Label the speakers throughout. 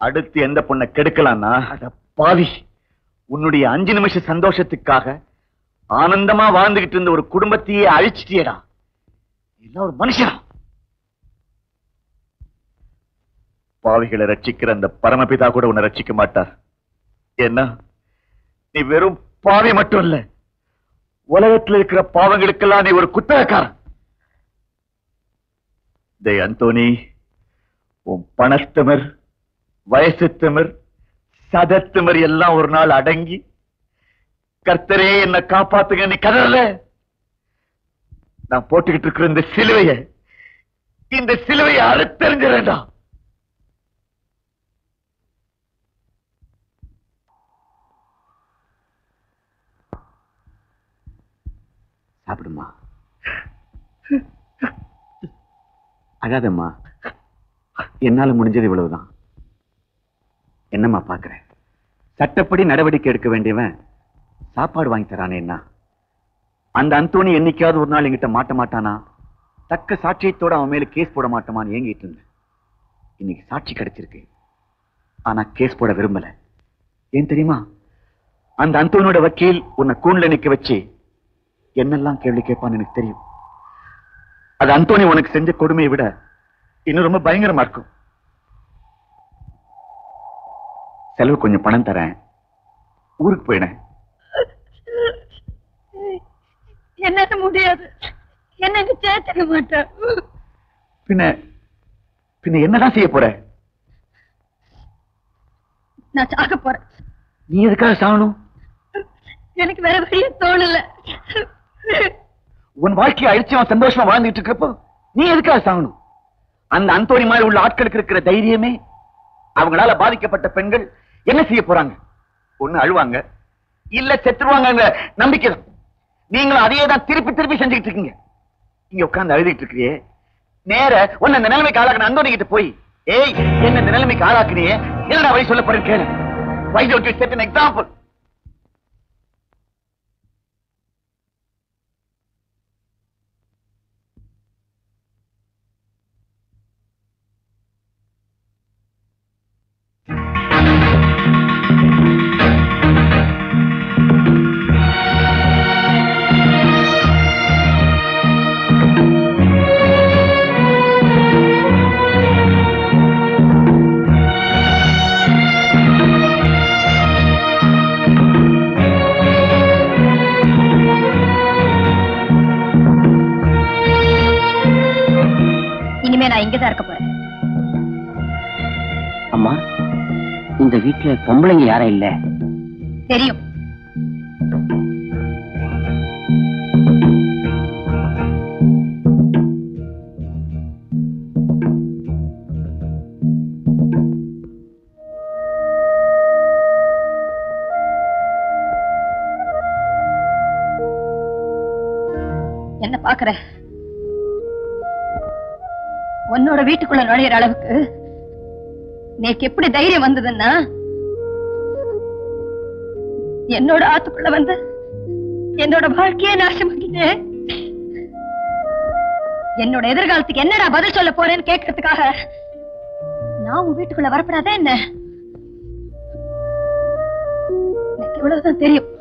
Speaker 1: அடுத்து எந்த பொண்ணை கெடுக்கலாம்னா அத பாவி, உன்னுடைய 5 நிமிஷ சந்தோஷத்துக்காக ஆனந்தமா வாழ்ந்துகிட்டு இருந்த ஒரு குடும்பத்தையே அழிச்சிட்டியடா. எல்லாம் ஒரு மனுஷனா? பாவிகளை ரட்சிக்கிற அந்த பரமபிதா கூட உன்னை ரட்சிக்க மாட்டார். என்ன, நீ வெறும் பாவி மட்டும் இல்ல, உலகத்தில் இருக்கிற பாவங்களுக்கெல்லாம் நீ ஒரு குத்தகக்காரன். டேய் அந்தோனி, உன் பணஸ்தமர், வயசுத்தமர், சதத்தமர் எல்லாம் ஒரு நாள் அடங்கி கர்த்தரே என்ன காப்பாத்துங்க நீ கதறல. நான் போட்டுக்கிட்டு இருக்கிற இந்த சிலுவையை அறுத்தறிஞ்சிடா. சாப்பிடுமா, அழாதம்மா. என்னால முடிஞ்சது இவ்வளவுதான். என்னம்மா பாக்குற? சட்டப்படி நடவடிக்கை எடுக்க வேண்டியவன் சாப்பாடு வாங்கி தரானேன்னா அந்த அந்தோனி என்னைக்காவது ஒரு நாள் என்கிட்ட மாட்ட மாட்டானா? தக்க சாட்சியத்தோட அவன் மேல கேஸ் போட மாட்டோமான்னு ஏங்கிட்டு இருந்தேன். இன்னைக்கு சாட்சி கிடைச்சிருக்கு, ஆனா கேஸ் போட விரும்பல. ஏன் தெரியுமா? அந்த அந்தோனியோட வக்கீல் உன்னை கூண்ல நிக்க வச்சு என்னெல்லாம் கேள்வி கேட்பான்னு எனக்கு தெரியும். அது அந்தோனி உனக்கு செஞ்ச கொடுமையை விட இன்னும் ரொம்ப பயங்கரமா இருக்கும். செலவு கொஞ்சம் பணம் தரேன், ஊருக்கு போயிட.
Speaker 2: என்ன முடியாது, என்ன சேர்த்துக்க மாட்டேன்.
Speaker 1: பின்ன என்னதான் செய்ய போற?
Speaker 2: நான் சாக போறேன்.
Speaker 1: நீ எதுக்காக சாகணும்?
Speaker 2: எனக்கு வேற வழியே தோணல.
Speaker 1: உன் வாழ்க்கையை அழிச்சு சந்தோஷமா வாழ்ந்துட்டு இருக்கப்போ நீ எதுக்காக சாகணும்? அந்த அந்தோனி மாதிரி உள்ள ஆட்களுக்கு இருக்கிற தைரியமே அவங்களால பாதிக்கப்பட்ட பெண்கள் என்ன செய்ய போறாங்க? ஒண்ணு அழுவாங்க, இல்ல செத்துருவாங்க நம்பிக்கை. நீங்களும் அதையே தான் திருப்பி திருப்பி செஞ்சுக்கிட்டு இருக்கீங்க. இங்க உட்கார்ந்து அழுதுகிட்டு இருக்கிறியே, நேர உன்னை இந்த நிலைமைக்கு ஆளாக்குன அந்தோனி கிட்ட போய், ஏய் என்ன இந்த நிலைமைக்கு ஆளாக்குனியே, என்னடா வழி சொல்ல போறேன்னு கேளு. Why don't you set an example?
Speaker 2: நான் இங்கதான் இருக்க போறேன்.
Speaker 3: அம்மா, இந்த வீட்டுல பொம்பளைங்க யாரும் இல்ல?
Speaker 2: தெரியும். என்ன பாக்குற? உன்னோட வீட்டுக்குள்ள நுழையிற அளவுக்கு நேக்கு எப்படி தைரியம் வந்ததுன்னா, என்னோட ஆத்துக்குள்ள வந்து என்னோட வாழ்க்கையே நாசமாக்கிட்டே, என்னோட எதிர்காலத்துக்கு என்னடா பதில் சொல்ல போறேன்னு கேட்கறதுக்காக நான் உன் வீட்டுக்குள்ள வரப்படாதே என்ன? எனக்கு இவ்வளவுதான் தெரியும்.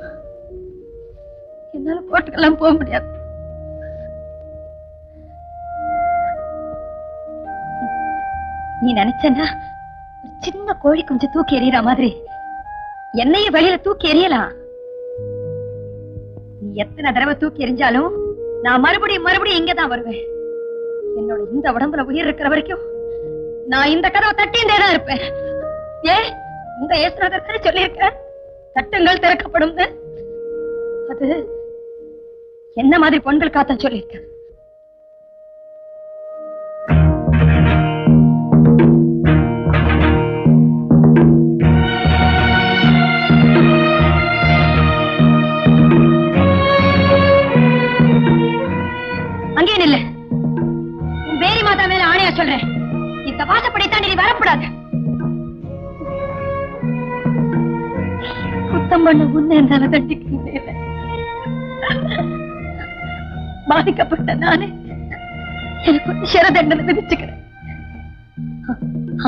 Speaker 2: என்னால கோர்ட்டுக்கெல்லாம் போக முடியாது. நீ நினைச்சா சின்ன கோழி கொஞ்சம் தூக்கி எறியற மாதிரி என்னைய வெளியில தூக்கி எறியலாம். நீ எத்தனை தடவை தூக்கி எறிஞ்சாலும் நான் மறுபடியும் இங்கதான் வருவேன். என்னோட இந்த உடம்புல உயிர் இருக்கிற வரைக்கும் நான் இந்த கதவை தட்டின்றேதான் இருப்பேன். உங்க ஏசுநாதர் சொல்லியிருக்க, தட்டுங்கள் திறக்கப்படும். அது என்ன மாதிரி பொண்கள் காத்தான் சொல்லியிருக்க. அங்கே நில்லு. வேரி மாதா மேல ஆணையா சொல்றேன், இந்த வாசப்படி தாண்டி நீ வரக்கூடாது. குத்தம் பண்ண முன்ன என்னால தட்டிக்க பாதிக்கப்பட்ட நானே எனக்கு சிறை தண்டனை விதிச்சுக்கிறேன்.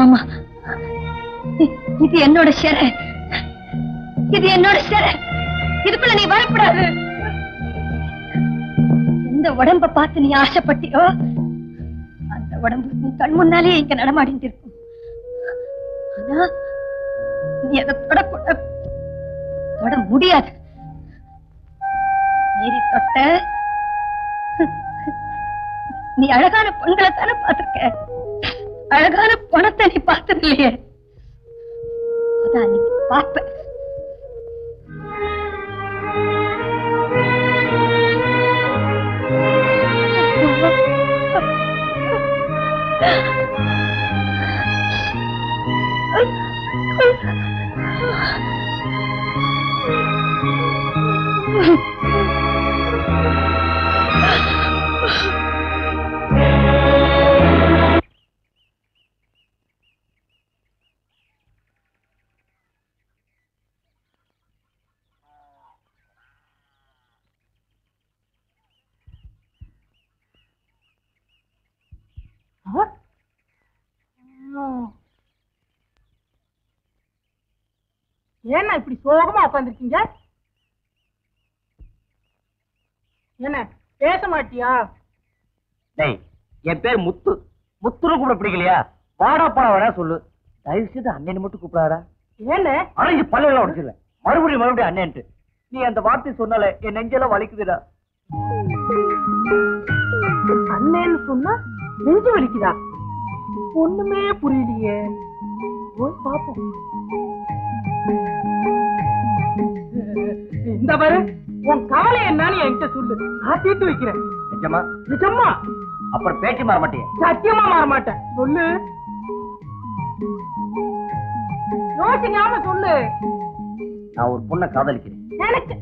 Speaker 2: ஆமா, இது என்னோட ஷெர, இது என்னோட ஷெர. இதுக்குள்ள நீ வரப்படாது. எந்த உடம்ப பார்த்து நீ ஆசைப்பட்டியோ அந்த உடம்பு நீ கண் முன்னாலே இங்க நடமாடிட்டு இருக்கும். ஆனா நீ அதை தொட முடியாது. மீறி தொட்ட நீ அழகான பொண்களை தானே பார்த்திருக்க, அழகான பணத்தை நீ பார்த்தது இல்லையே. அதான் நீ பார்ப்ப.
Speaker 4: ஏன்னா இப்படி சோகமா உட்காந்துருக்கீங்க? என்ன பேச மாட்டியா?
Speaker 3: என் பேர் முத்து. முத்துன்னு கூட பிடிக்கலையா? வாடா போடா வேணா சொல்லு. தயவு செய்து அண்ணன் மட்டும் கூப்பிடாடா.
Speaker 4: ஏன்னு
Speaker 3: அரைஞ்சு பல்லெல்லாம் உடச்சிருவேன். மறுபடியும் அண்ணன்ட்டு நீ அந்த வார்த்தை சொன்னால என் நெஞ்செல்லாம் வலிக்குதுடா.
Speaker 4: அண்ணேன்னு சொன்னா நெஞ்சு வலிக்குதா? ஒண்ணுமே புரியலையே. போய் பாப்போம். இந்த பாரு, உன் கவலை என்னன்னு என்கிட்ட சொல்லு, நான் தீர்த்து வைக்கிறேன்.
Speaker 3: நிஜமா?
Speaker 4: நிஜமா?
Speaker 3: அப்புறம் பேச்சு மாற மாட்டேன்.
Speaker 4: சத்தியமா மாற மாட்டேன். சொல்லு, யோசிக்காம சொல்லு.
Speaker 3: நான் ஒரு பொண்ணை காதலிக்கிறேன்.
Speaker 4: எனக்கு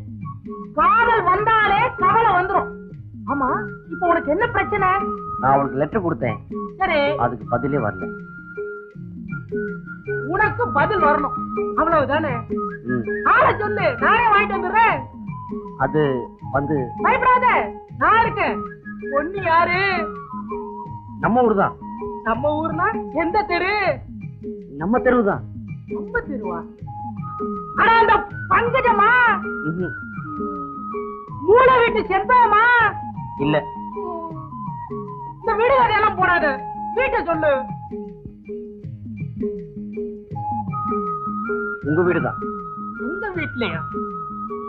Speaker 4: காதல் வந்தாலே கவலை வந்துரும். ஆமா, இப்ப உனக்கு என்ன பிரச்சனை?
Speaker 3: நான் அவளுக்கு லெட்டர் கொடுத்தேன்.
Speaker 4: சரி,
Speaker 3: அதுக்கு பதிலே வரல.
Speaker 4: உனக்கு பதில் வரணும், அவ்வளவுதானே? ஆளை சொல்லு, நானே வாங்கிட்டு வந்துடுறேன்.
Speaker 3: அது வந்து
Speaker 4: பயப்படாத, நான் இருக்கேன். பொண்ணு யாரு?
Speaker 3: நம்ம ஊர் தான்.
Speaker 4: நம்ம ஊர்னா எந்த தெரு?
Speaker 3: நம்ம தெருவு தான்.
Speaker 4: நம்ம தெருவா? ஆனா அந்த பங்கஜமா? மூளை வீட்டு செந்தமா?
Speaker 3: இல்ல.
Speaker 4: இந்த வீடு கதையெல்லாம் போடாது, வீட்டை சொல்லு.
Speaker 3: உங்க வீடுதான்.
Speaker 4: எங்க வீட்லயா?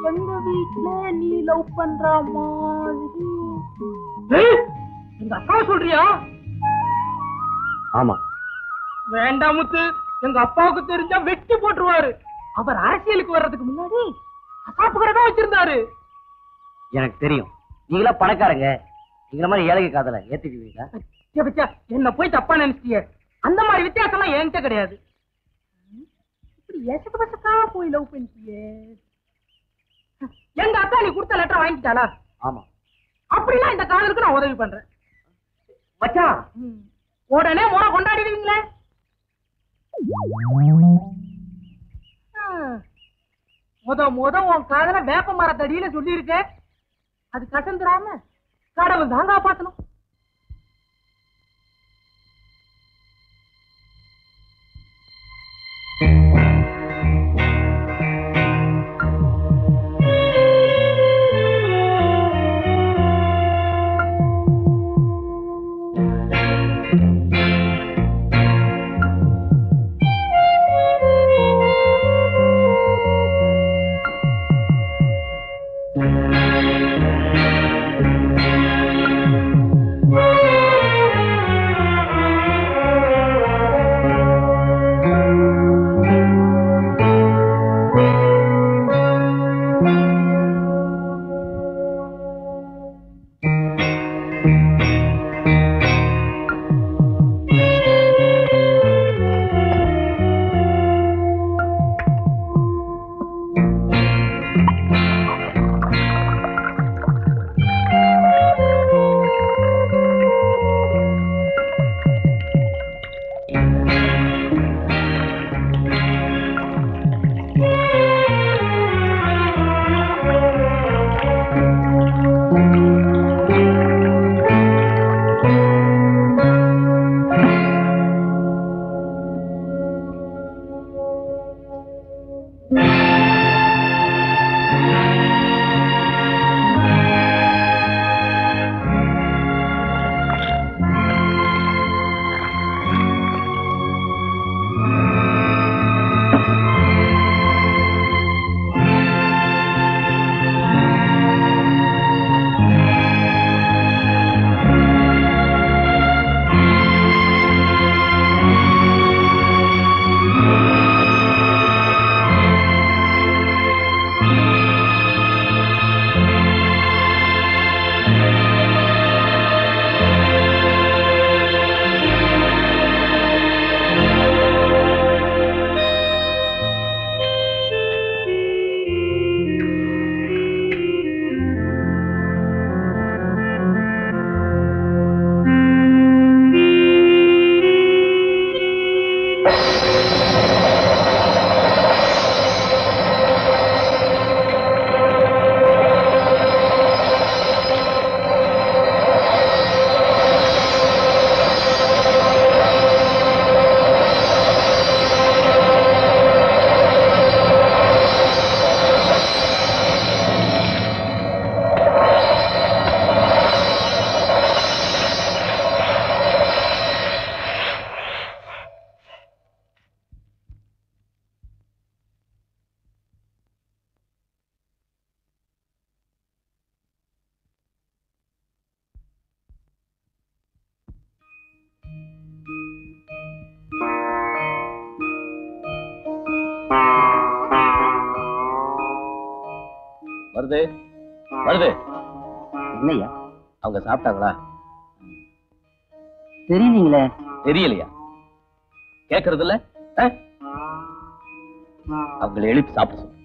Speaker 4: எங்க வீட்ல நீ லவ் பண்ற மாதிரி? எங்க அக்கா சொல்றியா?
Speaker 3: ஆமா.
Speaker 4: வேண்டாம் முத்து, எங்க அப்பாவுக்கு தெரிஞ்சா வெட்டி போட்டுருவாரு. அவர் அரசியலுக்கு வர்றதுக்கு முன்னாடி அசாப்புக்கிறதா வச்சிருந்தாரு.
Speaker 3: எனக்கு தெரியும், நீங்களா பணக்காரங்க. நீங்கள மாதிரி ஏழைக்கு காதல ஏத்துக்குவீங்க.
Speaker 4: என்ன போய் தப்பா நினைச்சிட்டிய? அந்த மாதிரி வித்தியாசம்லாம் என்கிட்ட கிடையாது. இப்படி ஏசக்க பசக்கா போய் லவ் பண்ணிட்டியே. எங்க அக்கா நீ கொடுத்த லெட்டர் வாங்கிட்டாளா?
Speaker 3: ஆமா.
Speaker 4: அப்படின்னா இந்த காதலுக்கு நான் உதவி பண்றேன். மச்சான், உடனே முறை கொண்டாடிடுவீங்களே. முத உன் காதல வேப்ப மரத்தடியில சொல்லி இருக்க. அது கசந்துராம கடவுள் தான் காப்பாத்தணும்.
Speaker 5: வருது வருது.
Speaker 3: என்னையா
Speaker 5: அவங்க சாப்பிட்டாங்களா?
Speaker 3: தெரியலீங்களே.
Speaker 5: தெரியலையா? கேக்குறது இல்ல? அவங்களை எழுப்பி சாப்பிட சொல்லு.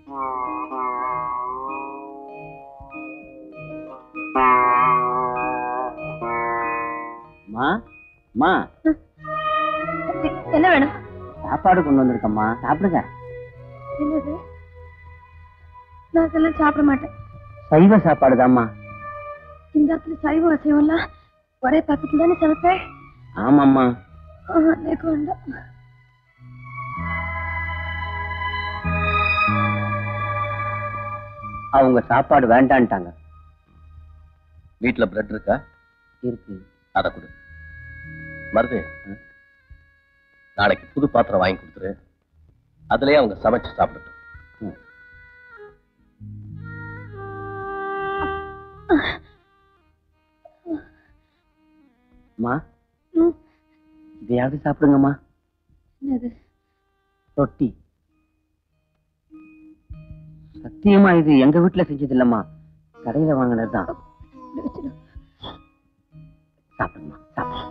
Speaker 2: என்ன வேணும்?
Speaker 3: சாப்பாடு கொண்டு வந்திருக்கம்மா, சாப்பிடுங்க.
Speaker 2: என்னது? நான் அதெல்லாம் சாப்பிட மாட்டேன்.
Speaker 3: சைவ சாப்பாடு தான்மா.
Speaker 2: இந்த இடத்துல சைவம் அசைவம்லாம் ஒரே பக்கத்துல தானே சமைப்பேன்.
Speaker 3: ஆமாம்மா.
Speaker 2: எனக்கு வேண்டாம்.
Speaker 3: அவங்க சாப்பாடு வேண்டான்ட்டாங்க.
Speaker 5: வீட்டுல பிரெட் இருக்கா?
Speaker 3: இருக்கு.
Speaker 5: அத கொடு. மருது, நாளைக்கு புது பாத்திரம் வாங்கி கொடுத்துரு. அதுலயே அவங்க சமைச்சு சாப்பிடட்டும்.
Speaker 3: அம்மா, இதையாவது சாப்பிடுங்கம்மா.
Speaker 2: என்னது?
Speaker 3: ரொட்டி. சத்தியமா இது எங்க வீட்டுல செஞ்சது இல்லம்மா, கடையில வாங்கினதுதான். சாப்பிடுமா, சாப்பிடு.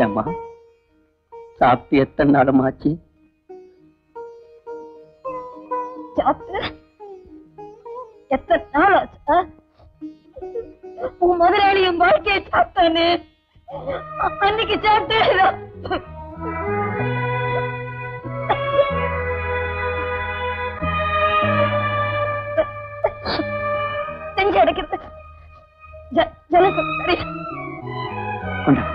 Speaker 3: ஏம்மா, சாப்பிட்டு எத்தனை நாளுமாச்சு?
Speaker 2: சாப்பிட்டு எத்தனை நாள் ஆச்சு? உன் முதலாளி என் வாழ்க்கையை சாப்பிட்டானே, அன்னைக்கு சாப்பிட்டேன். செஞ்சு அடைக்கிறது ஜனக்கு
Speaker 3: கொண்டா.